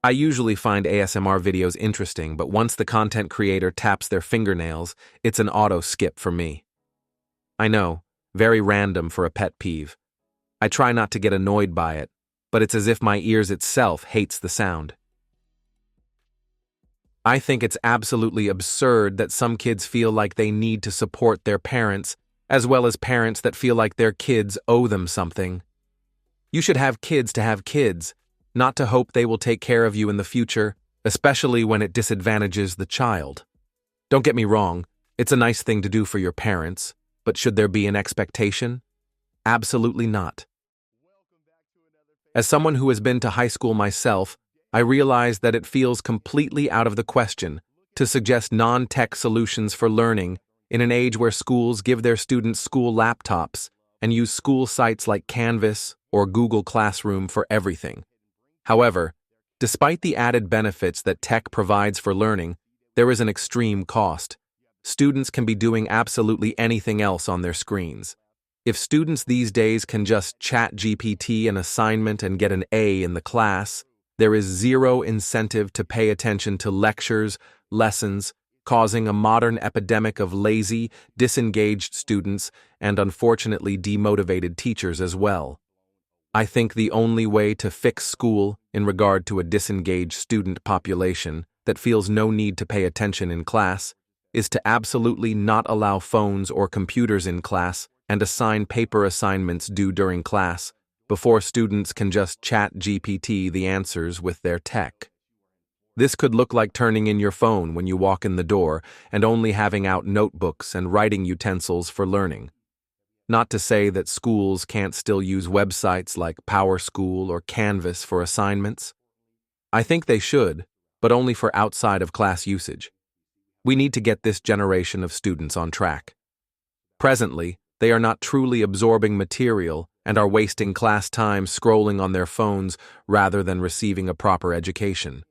I usually find ASMR videos interesting, but once the content creator taps their fingernails, it's an auto skip for me. I know, very random for a pet peeve. I try not to get annoyed by it, but it's as if my ears itself hates the sound. I think it's absolutely absurd that some kids feel like they need to support their parents, as well as parents that feel like their kids owe them something. You should have kids to have kids, not to hope they will take care of you in the future, especially when it disadvantages the child. Don't get me wrong, it's a nice thing to do for your parents, but should there be an expectation? Absolutely not. As someone who has been to high school myself, I realize that it feels completely out of the question to suggest non-tech solutions for learning in an age where schools give their students school laptops and use school sites like Canvas or Google Classroom for everything. However, despite the added benefits that tech provides for learning, there is an extreme cost. Students can be doing absolutely anything else on their screens. If students these days can just chat GPT an assignment and get an A in the class, there is zero incentive to pay attention to lectures, lessons, causing a modern epidemic of lazy, disengaged students and unfortunately demotivated teachers as well. I think the only way to fix school in regard to a disengaged student population that feels no need to pay attention in class is to absolutely not allow phones or computers in class and assign paper assignments due during class before students can just chat GPT the answers with their tech. This could look like turning in your phone when you walk in the door and only having out notebooks and writing utensils for learning. Not to say that schools can't still use websites like PowerSchool or Canvas for assignments. I think they should, but only for outside of class usage. We need to get this generation of students on track. Presently, they are not truly absorbing material and are wasting class time scrolling on their phones rather than receiving a proper education.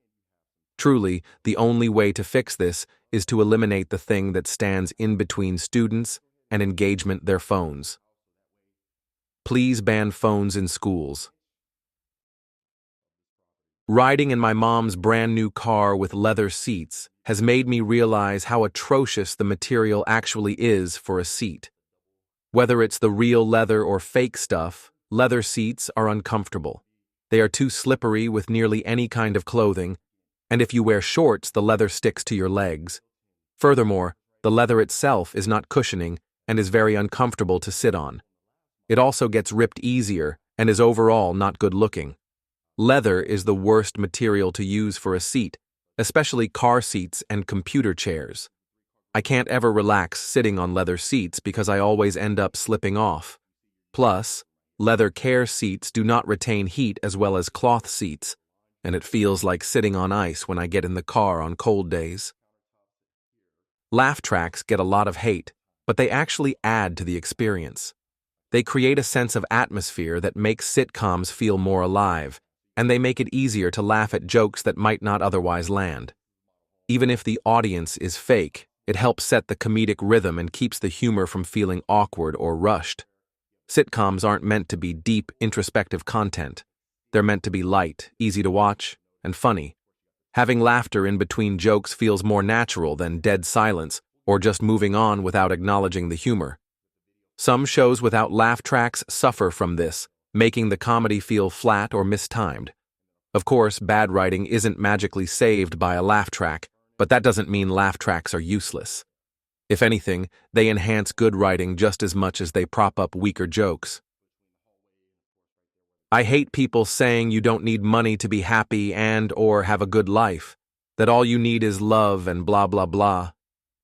Truly, the only way to fix this is to eliminate the thing that stands in between students and engagement, their phones. Please ban phones in schools. Riding in my mom's brand new car with leather seats has made me realize how atrocious the material actually is for a seat. Whether it's the real leather or fake stuff, leather seats are uncomfortable. They are too slippery with nearly any kind of clothing, and if you wear shorts, the leather sticks to your legs. Furthermore, the leather itself is not cushioning and is very uncomfortable to sit on. It also gets ripped easier and is overall not good looking. Leather is the worst material to use for a seat, especially car seats and computer chairs. I can't ever relax sitting on leather seats because I always end up slipping off. Plus, leather care seats do not retain heat as well as cloth seats, and it feels like sitting on ice when I get in the car on cold days. Laugh tracks get a lot of hate, but they actually add to the experience. They create a sense of atmosphere that makes sitcoms feel more alive, and they make it easier to laugh at jokes that might not otherwise land. Even if the audience is fake, it helps set the comedic rhythm and keeps the humor from feeling awkward or rushed. Sitcoms aren't meant to be deep, introspective content. They're meant to be light, easy to watch, and funny. Having laughter in between jokes feels more natural than dead silence or just moving on without acknowledging the humor. Some shows without laugh tracks suffer from this, making the comedy feel flat or mistimed. Of course, bad writing isn't magically saved by a laugh track, but that doesn't mean laugh tracks are useless. If anything, they enhance good writing just as much as they prop up weaker jokes. I hate people saying you don't need money to be happy and/or have a good life, that all you need is love and blah blah blah.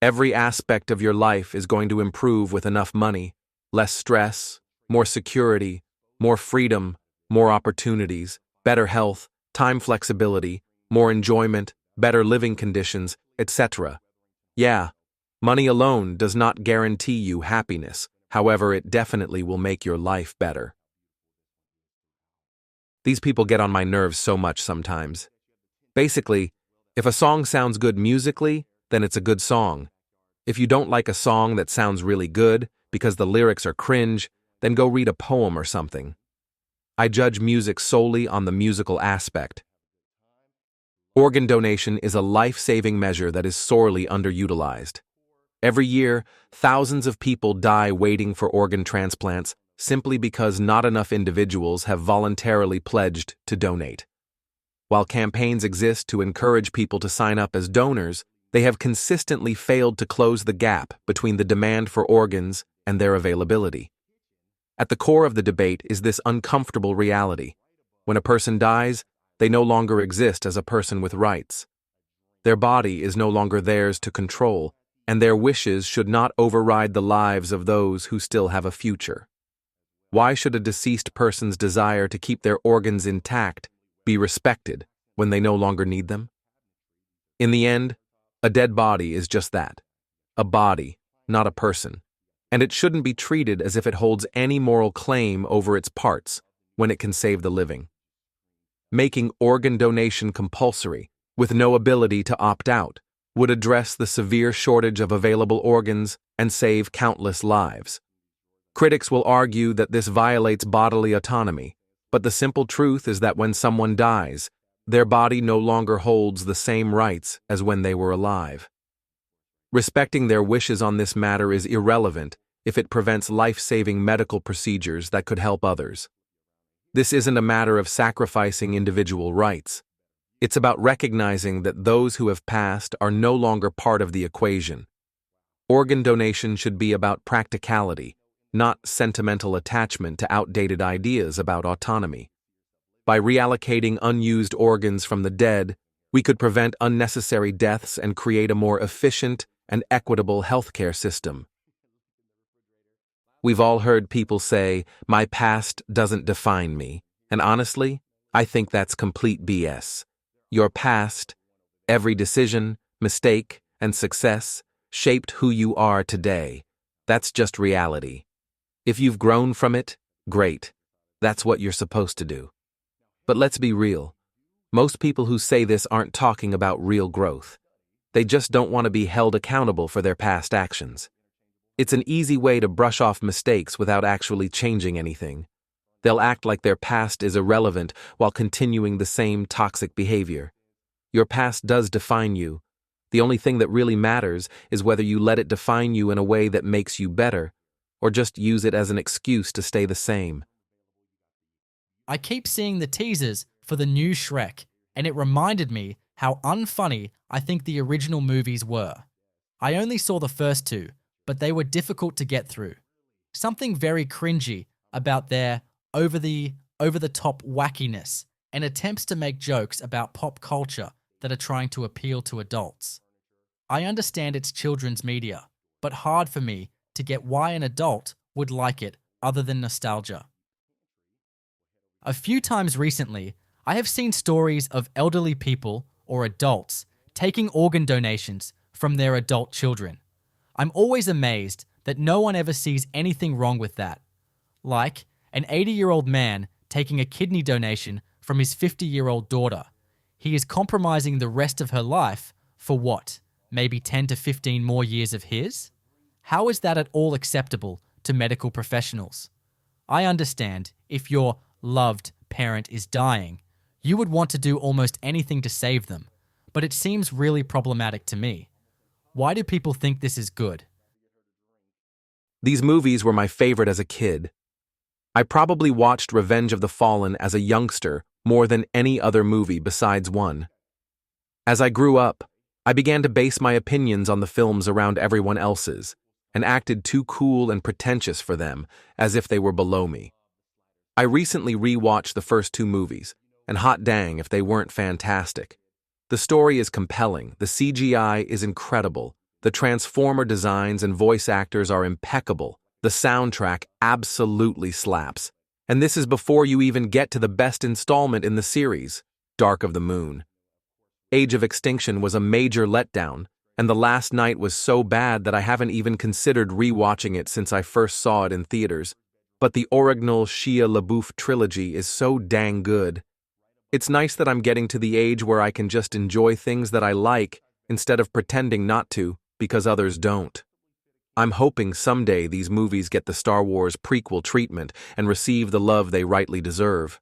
Every aspect of your life is going to improve with enough money, less stress, more security, more freedom, more opportunities, better health, time flexibility, more enjoyment, better living conditions, etc. Yeah, money alone does not guarantee you happiness, however, it definitely will make your life better. These people get on my nerves so much sometimes. Basically, if a song sounds good musically, then it's a good song. If you don't like a song that sounds really good because the lyrics are cringe, then go read a poem or something. I judge music solely on the musical aspect. Organ donation is a life-saving measure that is sorely underutilized. Every year, thousands of people die waiting for organ transplants simply because not enough individuals have voluntarily pledged to donate. While campaigns exist to encourage people to sign up as donors, they have consistently failed to close the gap between the demand for organs and their availability. At the core of the debate is this uncomfortable reality. When a person dies, they no longer exist as a person with rights. Their body is no longer theirs to control, and their wishes should not override the lives of those who still have a future. Why should a deceased person's desire to keep their organs intact be respected when they no longer need them? In the end, a dead body is just that, a body, not a person, and it shouldn't be treated as if it holds any moral claim over its parts when it can save the living. Making organ donation compulsory, with no ability to opt out, would address the severe shortage of available organs and save countless lives. Critics will argue that this violates bodily autonomy, but the simple truth is that when someone dies, their body no longer holds the same rights as when they were alive. Respecting their wishes on this matter is irrelevant if it prevents life-saving medical procedures that could help others. This isn't a matter of sacrificing individual rights. It's about recognizing that those who have passed are no longer part of the equation. Organ donation should be about practicality, not sentimental attachment to outdated ideas about autonomy. By reallocating unused organs from the dead, we could prevent unnecessary deaths and create a more efficient and equitable healthcare system. We've all heard people say, "My past doesn't define me," and honestly, I think that's complete BS. Your past, every decision, mistake, and success shaped who you are today. That's just reality. If you've grown from it, great. That's what you're supposed to do. But let's be real. Most people who say this aren't talking about real growth. They just don't want to be held accountable for their past actions. It's an easy way to brush off mistakes without actually changing anything. They'll act like their past is irrelevant while continuing the same toxic behavior. Your past does define you. The only thing that really matters is whether you let it define you in a way that makes you better, or just use it as an excuse to stay the same. I keep seeing the teasers for the new Shrek, and it reminded me how unfunny I think the original movies were. I only saw the first two, but they were difficult to get through. Something very cringy about their over-the-top wackiness and attempts to make jokes about pop culture that are trying to appeal to adults. I understand it's children's media, but hard for me to get why an adult would like it other than nostalgia. A few times recently, I have seen stories of elderly people or adults taking organ donations from their adult children. I'm always amazed that no one ever sees anything wrong with that. Like an 80-year-old man taking a kidney donation from his 50-year-old daughter. He is compromising the rest of her life for what? Maybe 10 to 15 more years of his? How is that at all acceptable to medical professionals? I understand if your loved parent is dying, you would want to do almost anything to save them, but it seems really problematic to me. Why do people think this is good? These movies were my favorite as a kid. I probably watched Revenge of the Fallen as a youngster more than any other movie besides one. As I grew up, I began to base my opinions on the films around everyone else's, and acted too cool and pretentious for them, as if they were below me. I recently re-watched the first two movies, and hot dang if they weren't fantastic. The story is compelling, the CGI is incredible, the Transformer designs and voice actors are impeccable, the soundtrack absolutely slaps. And this is before you even get to the best installment in the series, Dark of the Moon. Age of Extinction was a major letdown, and The Last Night was so bad that I haven't even considered re-watching it since I first saw it in theaters. But the original Shia LaBeouf trilogy is so dang good. It's nice that I'm getting to the age where I can just enjoy things that I like instead of pretending not to because others don't. I'm hoping someday these movies get the Star Wars prequel treatment and receive the love they rightly deserve.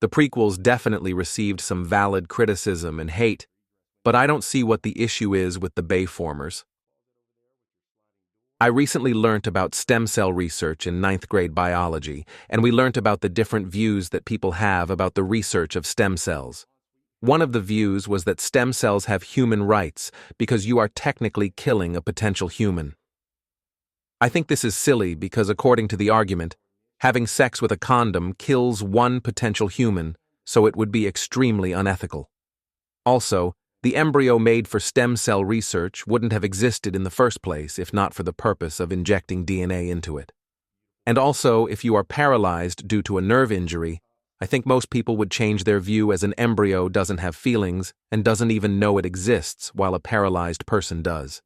The prequels definitely received some valid criticism and hate, but I don't see what the issue is with the Bayformers. I recently learnt about stem cell research in ninth grade biology, and we learnt about the different views that people have about the research of stem cells. One of the views was that stem cells have human rights because you are technically killing a potential human. I think this is silly because, according to the argument, having sex with a condom kills one potential human, so it would be extremely unethical. Also, the embryo made for stem cell research wouldn't have existed in the first place if not for the purpose of injecting DNA into it. And also, if you are paralyzed due to a nerve injury, I think most people would change their view as an embryo doesn't have feelings and doesn't even know it exists while a paralyzed person does.